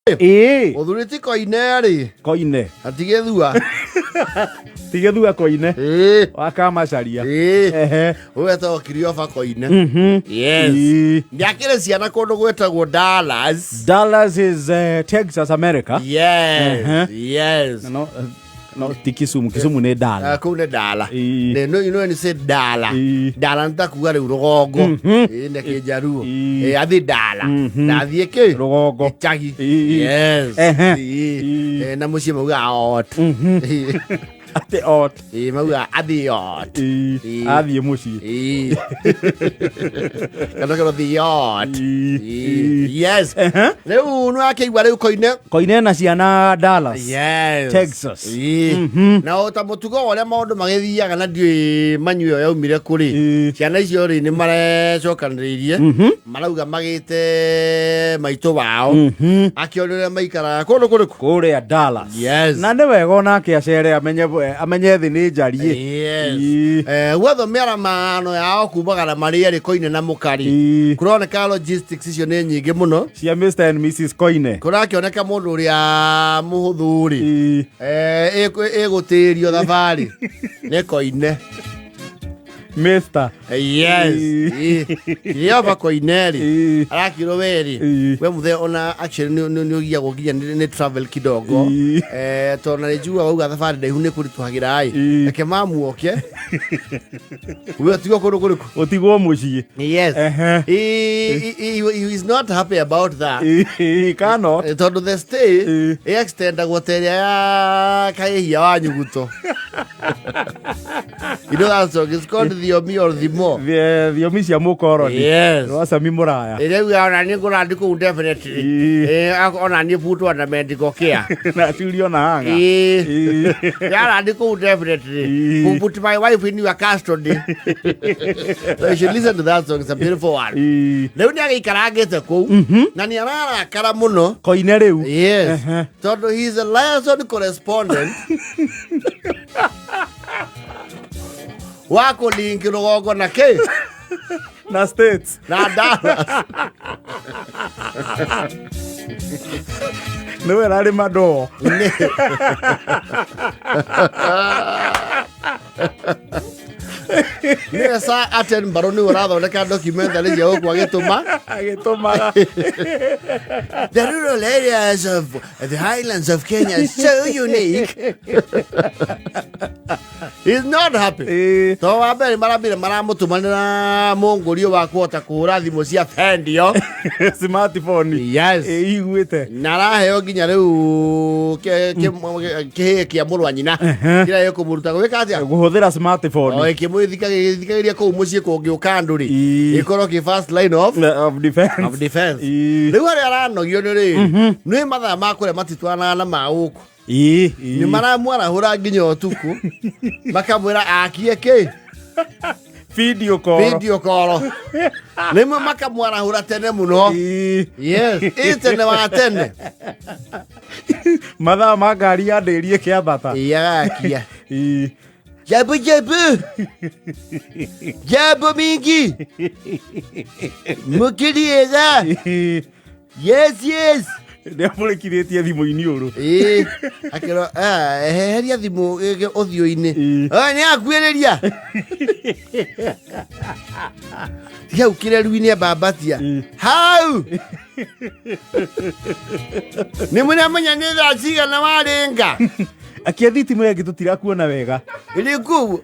Uthuriti Koine ri. Koine. Atigethua. Tigethua Koine. Wakama caria. Wetagwo Cleopha Koine. Yes. Ndiakire ciana kundu gwetagwo Dallas. Dallas is Texas, America. Yes. Yes. No, Kisumu. Kisumu ne Dala. Kuu ne Dala. No, ni say Dala. Dala ntakuga riu rugongo. Ne Kijaruo. Athi Dala. Na athie ki? Rugongo. Chagi. Yes. Na mucie mauga ot. Ate ot. Mauga athi ot. Athie mucie. Kana the ot. Yes. Riu no akigwa riu Koine na ciana Dallas. Yes. Texas. Na ota mutugo wale maundu magithiaga na ndui manyu yaumire kuri ciana icio ri ni marecokaniririe marauga magite maito wao akionere maikara kundu kuriku kuri Dallas. Yes. Na ndi wega onake acere amenye thi ni njarie. Yes. Wetho mera mano yao kubagara maria ri Koine na mukari kuroneka logistics icio ni nyingi muno cia Mr and Mrs Koine kurakioneka mundu uria muhuthuri egutirio thabari ne Koine Mr. Yes. Cleopha Koine ri arakiro weri we muthe ona actually ni ugia gukinya ni travel kidogo tona rejua wauga thabari ndaihu ni kurituhagira ai eke mamuoke we tigo kundu kuriku otigwo mucie. Yes. He is not happy about that. He cannot. Tondu the stay extenda gwoteria ya kaihia wa nyuguto. You know that song is called the Omi or the Mo. The Omi cia mukoroni. Yes. Wasa mimuraya. Rĩu ona ni ngurandi ku definitely. Ona ni putu ana medical care. Na turio na hanga. Ya ndi ku definitely. Who put my wife in your custody. So you should listen to that song. It's a beautiful one. Rĩu ni agĩikarangĩte kũu. Na ni ararakara muno. Koine rĩu. Yes. Tondu he is a liaison correspondent. Wako linki rugongo na ke na states na Dallas no era mado Nesa aten baroni urathondeka documentary ya gukwa gituma. The rural areas of the highlands of Kenya is so unique. He's not happy. So wabere marabire maramutumanira mongorio wa kuota kuhura thimu cia fendio smartphone. Yes. Iguite. Naraheo ginya riu kia murwa nyina. Kira yeko muruta gwika atia guhuthira smartphone. O ikimwithikagiria ku mucie kungiuka nduri ikoro ki first line of defense. Riu ari aranogio ni ri ni mathaa makure matitwana na mauku ni maramwara hura nginya utuku makamwira akie ki video call nimo makamwara hura tene muno. Yes, itene wa tene mathaa magari andirie kiambata yakia Jabu mingi mukiriega. Yes ndiamurikiretie thimu-ini uru akero heria thimu uthio-ini ni akuiriria hau kireru-ini babatia hau ni muramenya ni thaa cigana warenga akia thimu yangi tutirakuona wega iri ku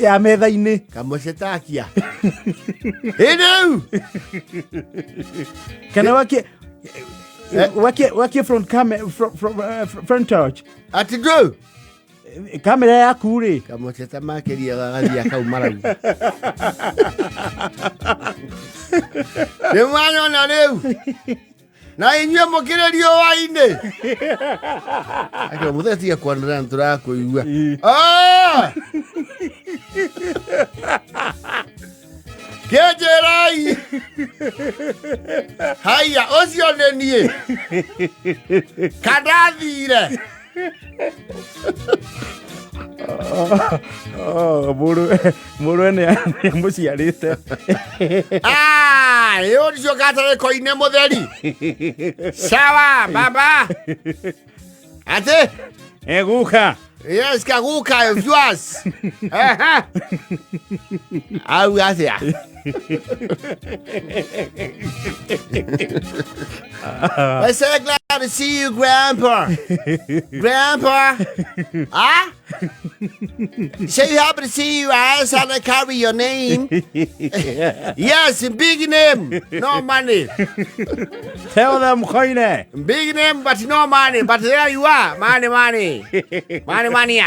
ya metha-ini kamocetakia rĩu kana wakie front touch ati ndũ kamera yaku ri kamoceta makeria gagathia kau marau nĩ mwanyona rĩu na inyue mukiririo waini akira muthetiga kwanira nturakuigua Kejerai haya ocio nĩ niĩ kadathire muru ene muciarite Yo ndio Cleopha Koine mutheri. Sawa baba. Ate? Guka. Yes, kaguka viewers. Au atia. I'm so glad to see you, Grandpa. Grandpa? Huh? So you happy to see you, as I carry your name? Yes, in big name, no money. Tell them, Koine. Big name, but no money. But there you are, money. Money.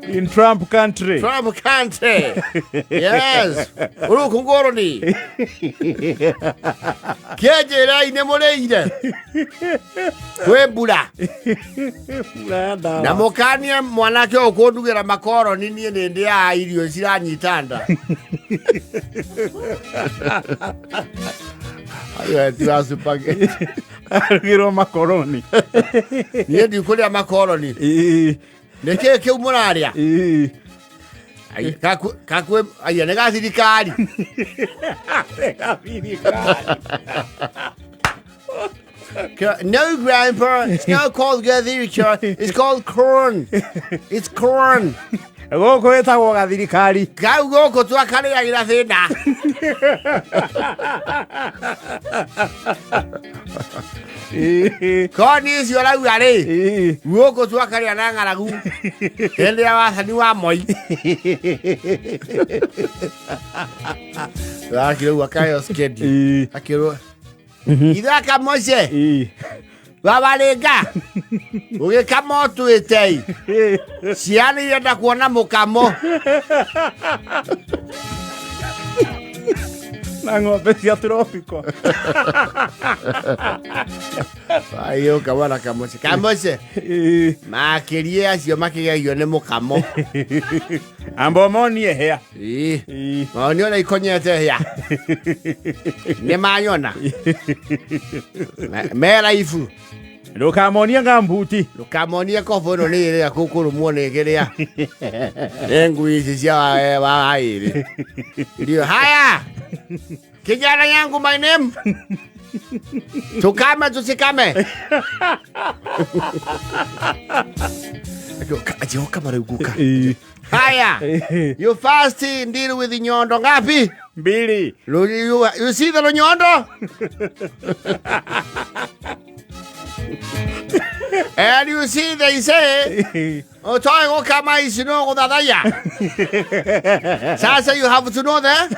In Trump country. Trump country. Yes. Uru kungoroni. Keje rai nemoreire. Kwebura. Na mokania mwanake okondugera makoro nini nende ya irio ciranyitanda. Ayo tiwa spaghetti. Arugiro makoroni. Niye ndikuria makoroni. Neke ke umuraria. Ai kakwe ai nega thirikari. No, Grandpa, it's not called gathirikari. It's called corn. It's corn. Goko etagwo gathirikari. Kau goko twakarĩagĩra thĩna. Koni icio rauga rĩ. Goko twakarĩa na ng'aragu. Hĩndĩ ya wathani wa Moi. Akĩrũa Kayos Kedi. Akĩrũa. Ithaka Moise. Babarenga. Ugikama ũtwĩte. Ciana irenda kuona mũkamo. Na ng'ombe cia tropico. Ayo kawana Kamoise. Kamoise. Makĩria acio makĩgegio nĩ mũkamo. Ambo monie hea. Monie ona ikonyete hea. Nĩ manyona. Mera ifu. Ndukamonie ngambuti. Ndukamonie kobo ĩno nĩ ĩrĩa kũkũrũmwo nĩ kĩrĩa. Ngui ici cia waĩrĩ. Ndio haya. Kijana yangu, my name. Tukame tusikame. Ajoka maruguka. Haya. You fast deal with the nyondo ngapi? Mbili. You see the nyondo? And you see they say, oh, toy gukama is no gudadaya. Sasa you have to know that.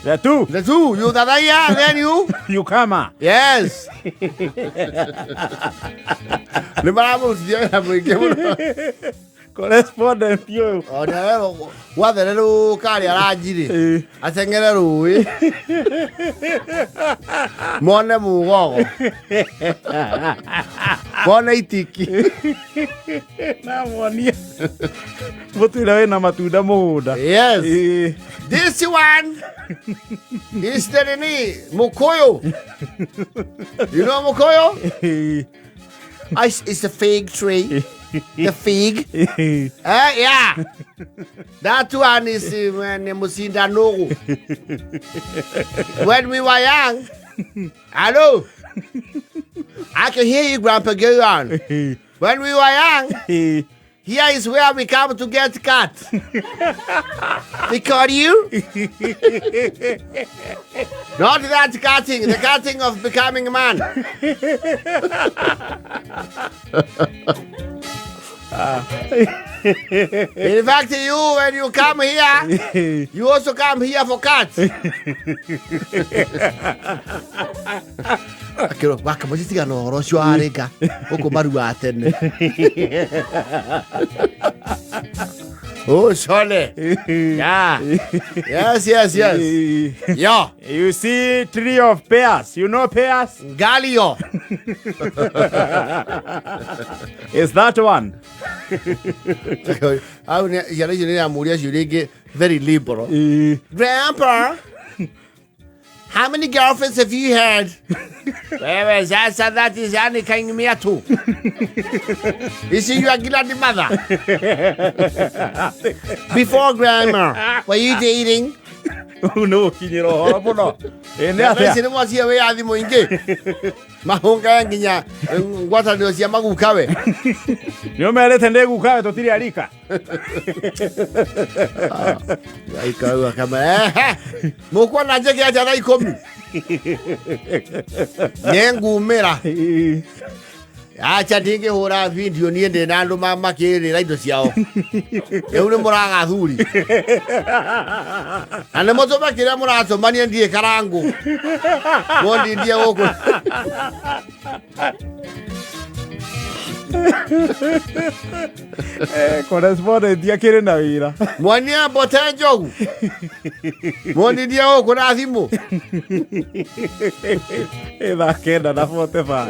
The two. You dadaya, then you. You kama. Yes. Correspondent you. Oh, no. What the little carry arajiri. Atengere ruwi. Mone mugogo. Mone itiki. Na monia. Mutira na matunda muda. Yes. This one is the mukoyo. You know mukoyo? It's a fig tree. The fig. Yeah. That one is when Musinda no. When we were young. Hello. I can hear you, Grandpa. Go on. When we were young, here is where we come to get cut. Because you? Not that cutting, the cutting of becoming a man. In fact, you, when you come here, you also come here for cuts. Akiro waka mojitiga no rosho arega oko marua tene. Oh, Shole. Yeah. Yes. Yeah. You see tree of pears. You know pears? Galio. Is that one? Very liberal. Grandpa, how many girlfriends have you had? Well, that is only kind me too. You see, you are glad the mother. Before Grandma, were you dating? no kinyiro horo muno ene atia Nĩ mwacia wĩ ya thimũ ingĩ mahũnga nginya ngwatanĩro cia magukawe nĩ merete nĩ gukawe tũtirĩ arika aikauga kama mũkuona njeke aja thaa 10 nĩ ngumĩra acha ndingĩhũra video niĩ ndĩ na andũ makĩrĩra indo ciao rĩu nĩ mũragathuri na nĩ mũtũme kĩrĩa mũratũmania ndiĩ karangũ mondindie gũkũ correspondent akĩrĩ na wĩra mwonie mbote njogu mondindie gũkũ na thimũ ithaa 9:45